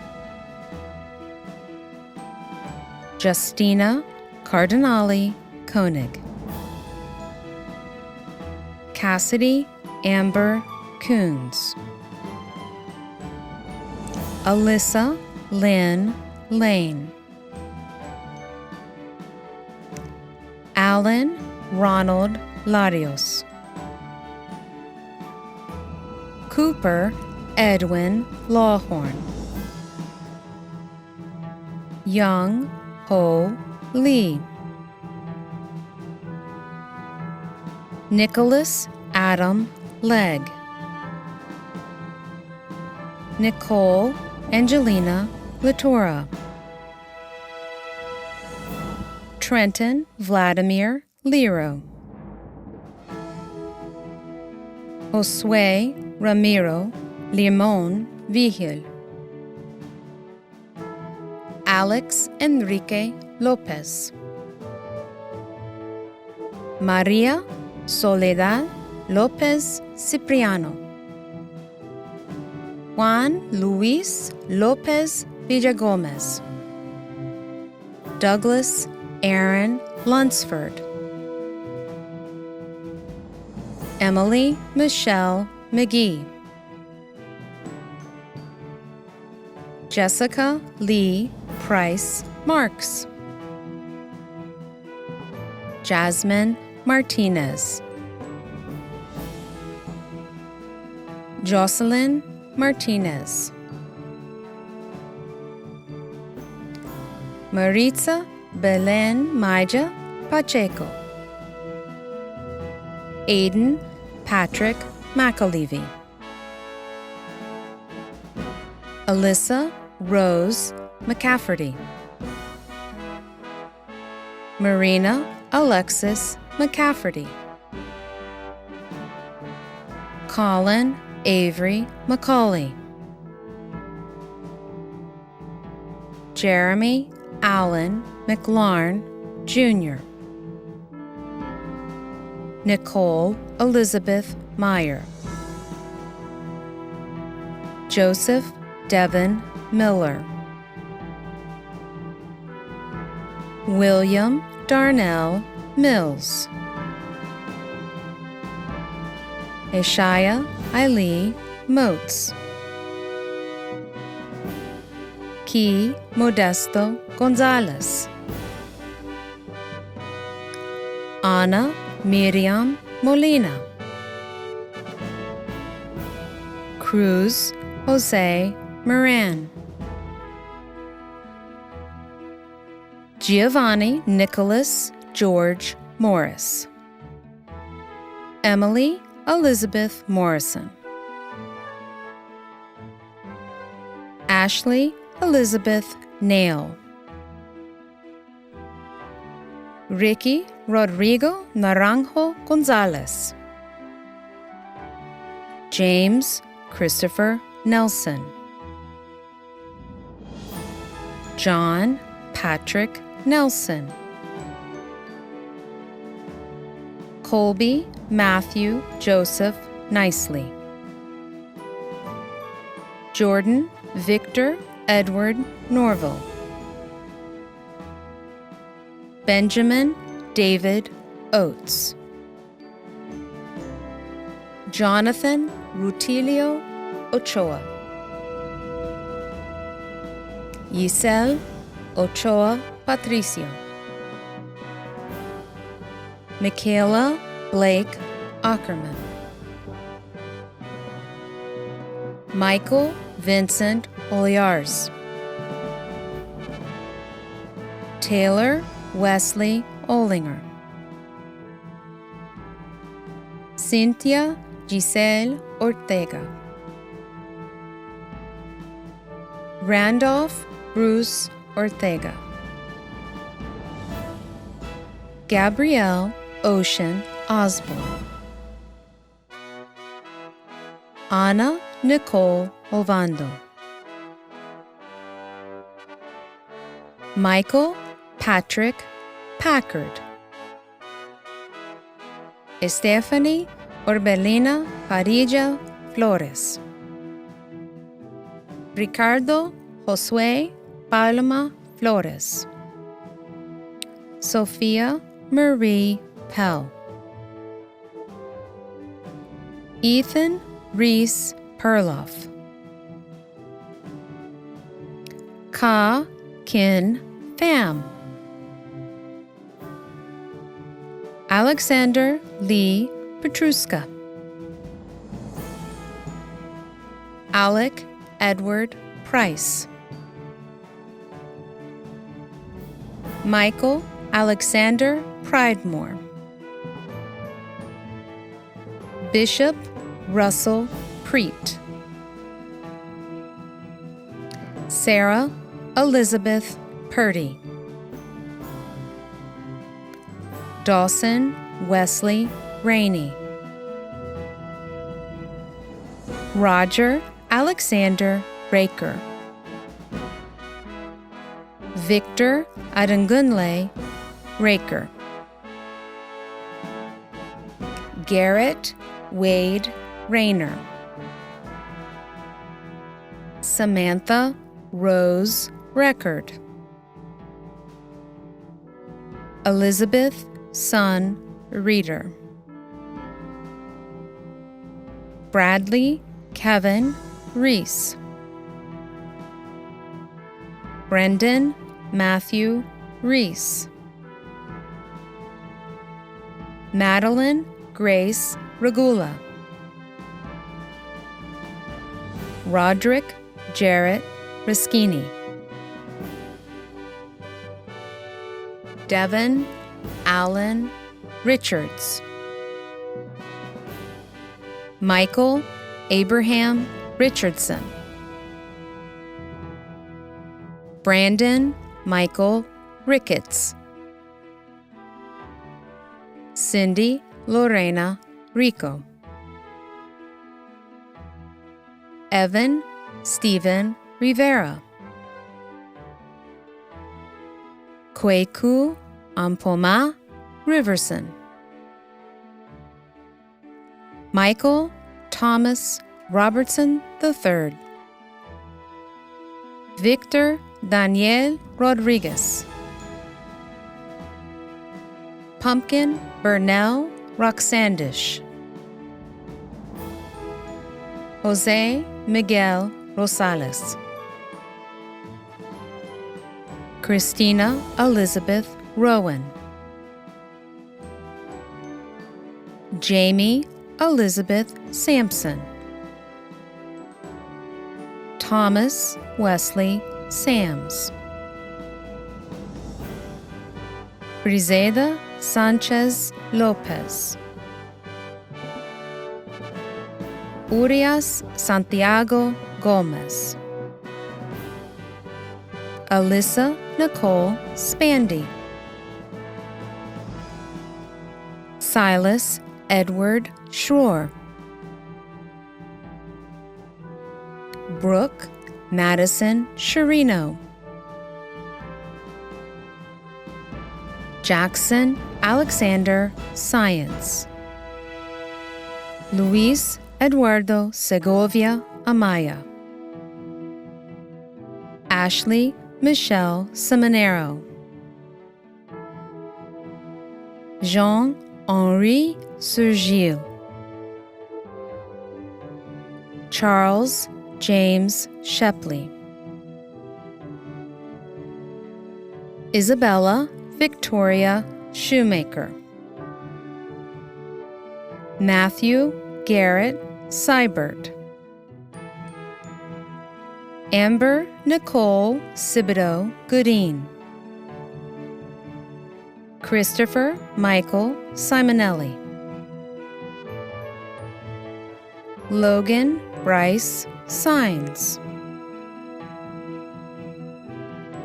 Justina Cardinali Koenig. Cassidy Amber Coons. Alyssa Lynn Lane. Alan Ronald Larios. Cooper Edwin Lawhorn. Young Ho Lee. Nicholas Adam Legg. Nicole Angelina Latora. Trenton Vladimir Lero. Josue Ramiro Limon Vigil. Alex Enrique Lopez. Maria Soledad Lopez Cipriano. Juan Luis Lopez Villagomez. Douglas Aaron Lunsford. Emily Michelle McGee. Jessica Lee Price Marks. Jasmine Martinez. Jocelyn Martinez. Maritza Belen Maija Pacheco. Aiden Patrick McAlevey. Alyssa Rose McCafferty. Marina Alexis McCafferty. Colin Avery McCauley. Jeremy Allen McLarn, Jr. Nicole Elizabeth Meyer. Joseph Devin Miller. William Darnell Mills. Ishaya Ailey Motes. Key Modesto Gonzalez. Ana Miriam Molina. Cruz Jose Moran. Giovanni Nicholas George Morris. Emily Elizabeth Morrison. Ashley Elizabeth Nail. Ricky Rodrigo Naranjo Gonzalez. James Christopher Nelson. John Patrick Nelson. Colby Matthew Joseph Nicely. Jordan Victor Edward Norville. Benjamin David Oates. Jonathan Rutilio Ochoa. Giselle Ochoa Patricio. Michaela Blake Ackerman. Michael Vincent Oliars. Taylor Wesley Olinger. Cynthia Giselle Ortega. Randolph Bruce Ortega. Gabrielle Ocean Osborne. Anna Nicole Ovando. Michael Patrick Packard. Stephanie Orbelina Parilla Flores. Ricardo Josué Palma Flores. Sophia Marie Pell. Ethan Reese Perloff. Ka Kin Pham. Alexander Lee Petruska. Alec Edward Price. Michael Alexander Pridemore. Bishop Russell Preet. Sarah Elizabeth Purdy. Dawson Wesley Rainey. Roger Alexander Raker. Victor Adangunle Raker. Garrett Wade Rayner. Samantha Rose Record. Elizabeth Sun Reader. Bradley Kevin Reese. Brendan Matthew Reese. Madeline Grace Regula. Roderick Jarrett Rischini. Devin Allen Richards. Michael Abraham Richardson. Brandon Michael Ricketts. Cindy Lorena Rico. Evan Stephen Rivera. Kweku Ampoma Riverson. Michael Thomas Robertson III. Victor Daniel Rodriguez. Pumpkin Burnell Roxandish. Jose Miguel Rosales. Christina Elizabeth Rowan. Jamie Elizabeth Sampson. Thomas Wesley Sams. Brizeda Sanchez Lopez. Urias Santiago Gomez. Alyssa Nicole Spandy. Silas Edward Schroer. Brooke Madison Sherino. Jackson Alexander Science. Luis Eduardo Segovia Amaya. Ashley Michelle Seminero. Jean-Henri Surgil. Charles James Shepley. Isabella Victoria Shoemaker. Matthew Garrett Seibert. Amber Nicole Thibodeau Goodine. Christopher Michael Simonelli. Logan Bryce Sines.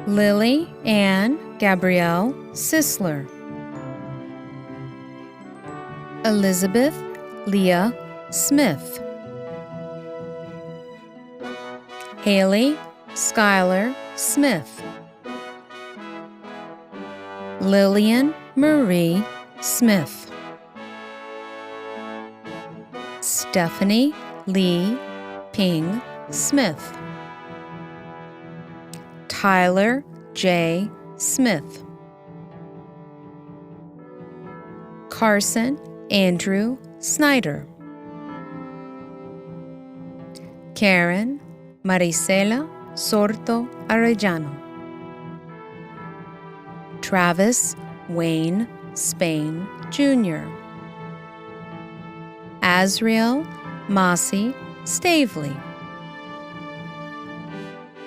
Lily Ann Gabrielle Sisler. Elizabeth Leah Smith. Haley Schuyler Smith. Lillian Marie Smith. Stephanie Lee Ping Smith. Tyler J. Smith. Carson Andrew Snyder. Karen Marisela Sorto Arellano. Travis Wayne Spain Jr. Azriel Mossy Stavely.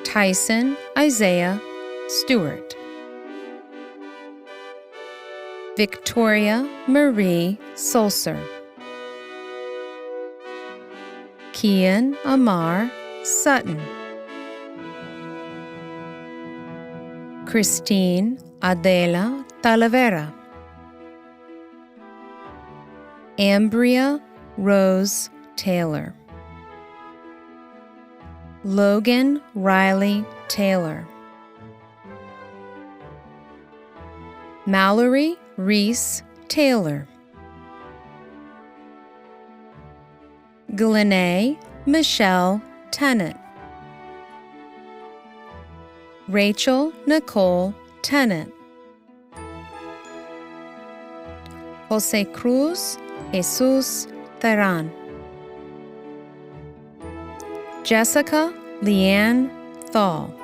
Tyson Isaiah Stewart. Victoria Marie Sulcer. Kian Amar Sutton. Christine Adela Talavera. Ambria Rose Taylor. Logan Riley Taylor. Mallory Reese Taylor. Glenay Michelle Tennant. Rachel Nicole Tennant. Jose Cruz Jesus Theran. Jessica Leanne Thal.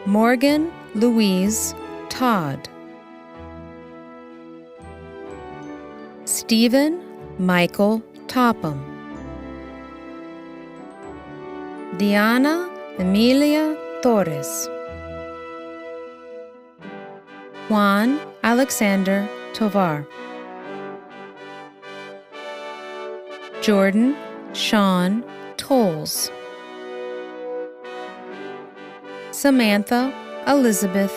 Morgan Louise Todd. Stephen Michael Topham. Diana Emilia Torres. Juan Alexander Tovar. Jordan Sean Tolles. Samantha Elizabeth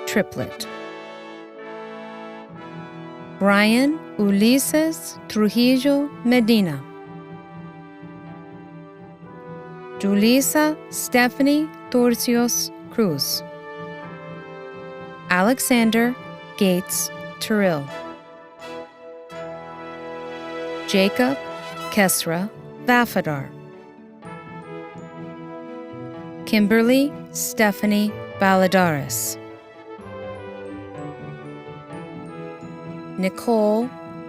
Triplett. Brian Ulises Trujillo Medina. Julissa Stephanie Torcios Cruz. Alexander Gates Terrell. Jacob Kesra Vafadar. Kimberly Stephanie Valadares. Nicole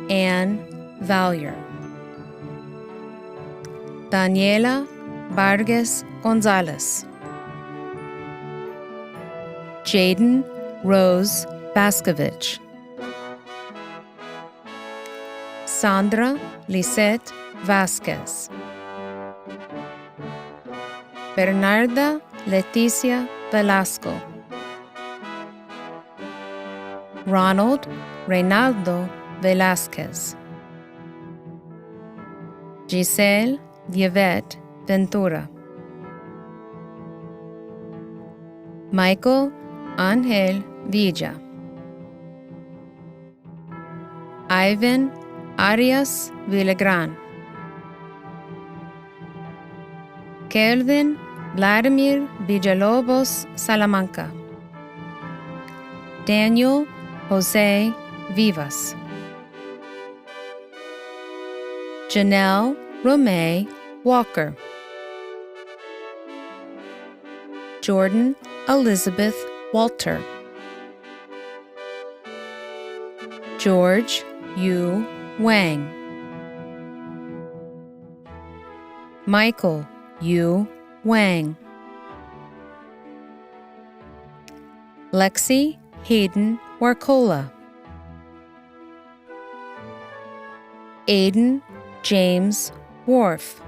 Ann Valier. Daniela Vargas Gonzalez. Jaden Rose Baskovich. Sandra Lisette Vasquez. Bernarda Leticia Velasco. Ronald Reynaldo Velázquez. Giselle Yvette Ventura. Michael Ángel Villa. Ivan Arias Villagran. Kelvin Vladimir Villalobos Salamanca. Daniel Jose Vivas. Janelle Romay Walker. Jordan Elizabeth Walter. George Yu Wang. Michael Yu Wang. Lexi Hayden Warcola. Aiden James Worf,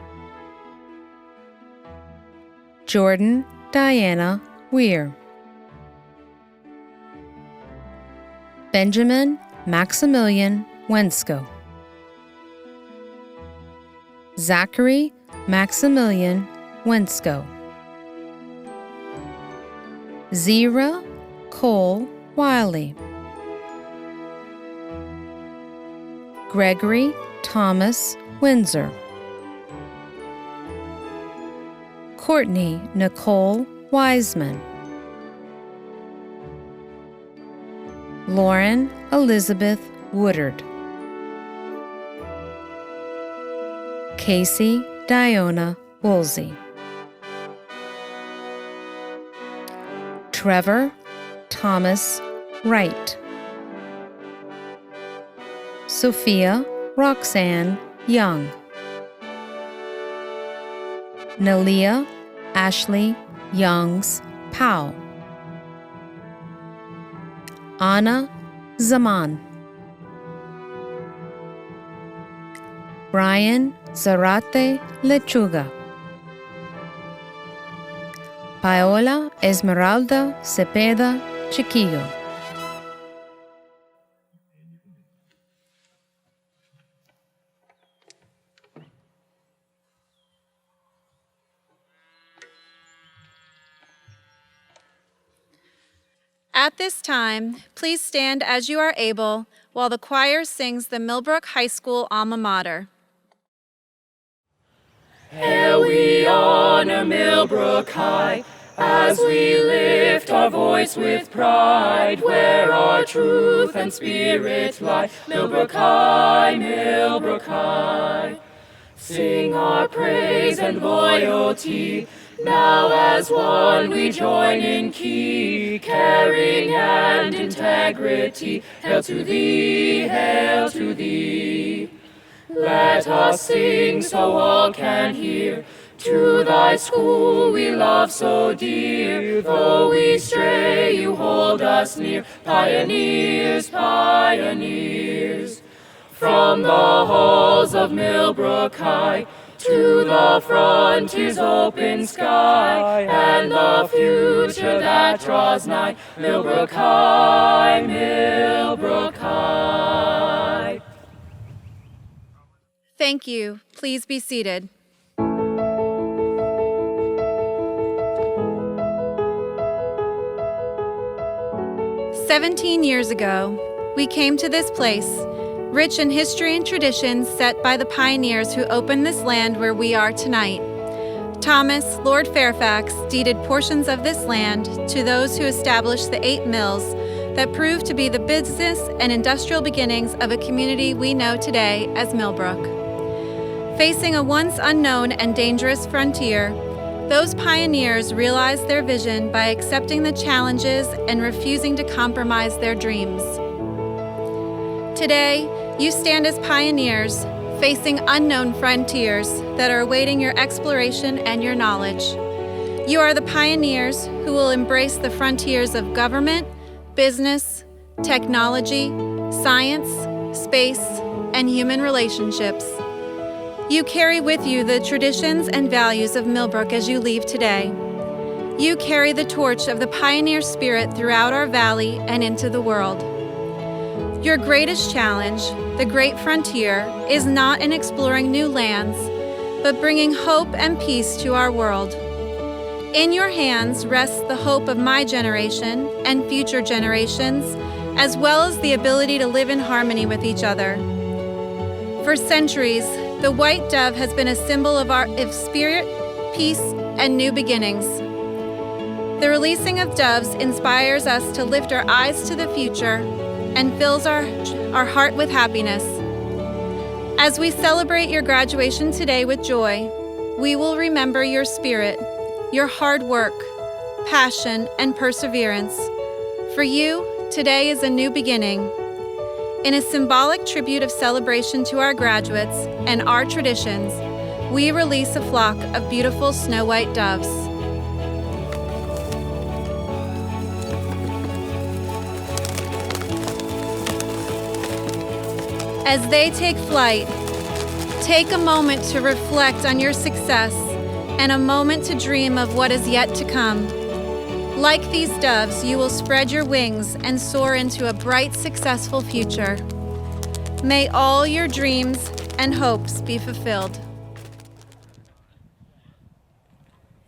Jordan Diana Weir, Benjamin Maximilian Wensko, Zachary Maximilian Wensko, Zira Cole Wiley, Gregory Thomas Windsor, Courtney Nicole Wiseman, Lauren Elizabeth Woodard, Casey Diona Woolsey, Trevor Thomas Wright, Sophia Roxanne Young, Nalia Ashley Youngs Powell, Anna Zaman, Brian Zarate Lechuga, Paola Esmeralda Cepeda Chiquillo, At this time, please stand as you are able while the choir sings the Millbrook High School alma mater. Hail, we honor Millbrook High, as we lift our voice with pride, where our truth and spirit lie. Millbrook High, Millbrook High. Sing our praise and loyalty, now as one we join in key, caring and integrity. Hail to thee, hail to thee. Let us sing so all can hear, to thy school we love so dear. Though we stray, you hold us near. Pioneers, pioneers. From the halls of Millbrook High to the frontier's open sky, and the future that draws nigh. Millbrook High, Millbrook High. Thank you. Please be seated. "17 years ago, we came to this place, rich in history and traditions set by the pioneers who opened this land where we are tonight. Thomas, Lord Fairfax, deeded portions of this land to those who established the 8 mills that proved to be the business and industrial beginnings of a community we know today as Millbrook. Facing a once unknown and dangerous frontier, those pioneers realized their vision by accepting the challenges and refusing to compromise their dreams. Today, you stand as pioneers, facing unknown frontiers that are awaiting your exploration and your knowledge. You are the pioneers who will embrace the frontiers of government, business, technology, science, space, and human relationships. You carry with you the traditions and values of Millbrook as you leave today. You carry the torch of the pioneer spirit throughout our valley and into the world. Your greatest challenge, the great frontier, is not in exploring new lands, but bringing hope and peace to our world. In your hands rests the hope of my generation and future generations, as well as the ability to live in harmony with each other. For centuries, the white dove has been a symbol of spirit, peace, and new beginnings. The releasing of doves inspires us to lift our eyes to the future and fills our heart with happiness. As we celebrate your graduation today with joy, we will remember your spirit, your hard work, passion, and perseverance. For you, today is a new beginning. In a symbolic tribute of celebration to our graduates and our traditions, we release a flock of beautiful snow-white doves. As they take flight, Take a moment to reflect on your success and a moment to dream of what is yet to come. Like these doves, you will spread your wings and soar into a bright, successful future. May all your dreams and hopes be fulfilled.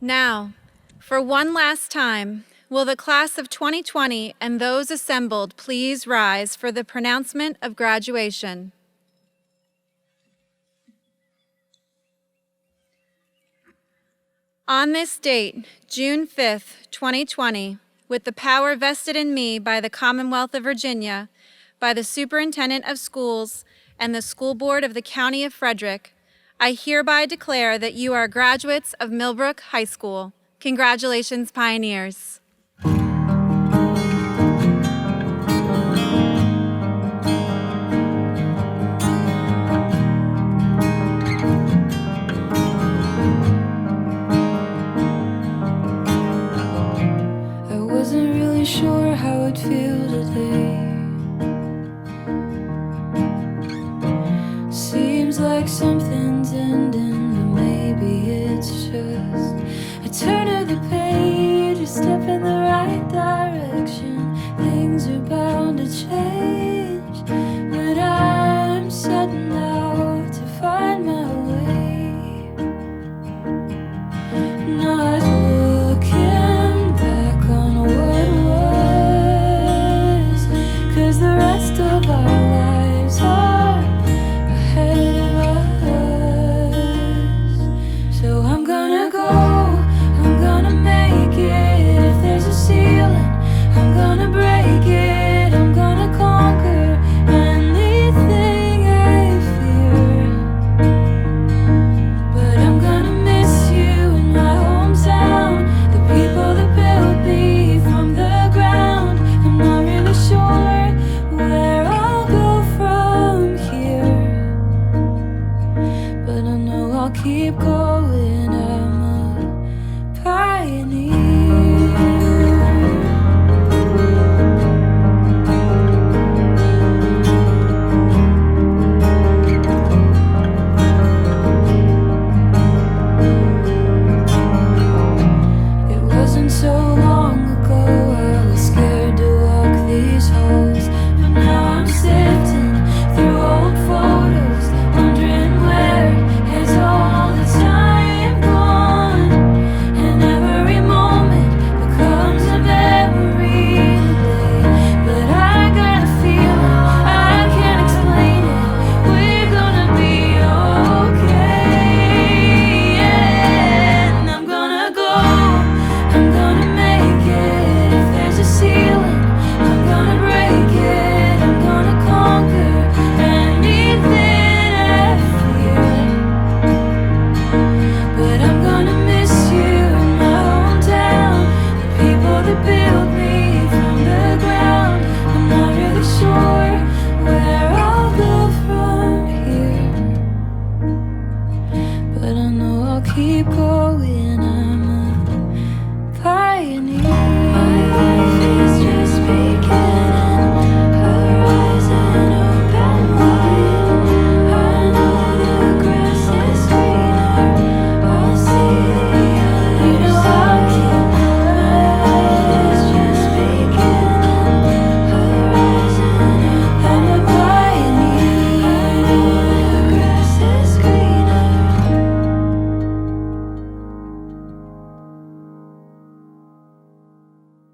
Now, for one last time, will the class of 2020 and those assembled please rise for the pronouncement of graduation? On this date, June 5th, 2020, with the power vested in me by the Commonwealth of Virginia, by the Superintendent of Schools, and the School Board of the County of Frederick, I hereby declare that you are graduates of Millbrook High School. Congratulations, pioneers. Sure how it feels today. Seems like something's ending, but maybe it's just a turn of the page, a step in the right direction. Things are bound to change.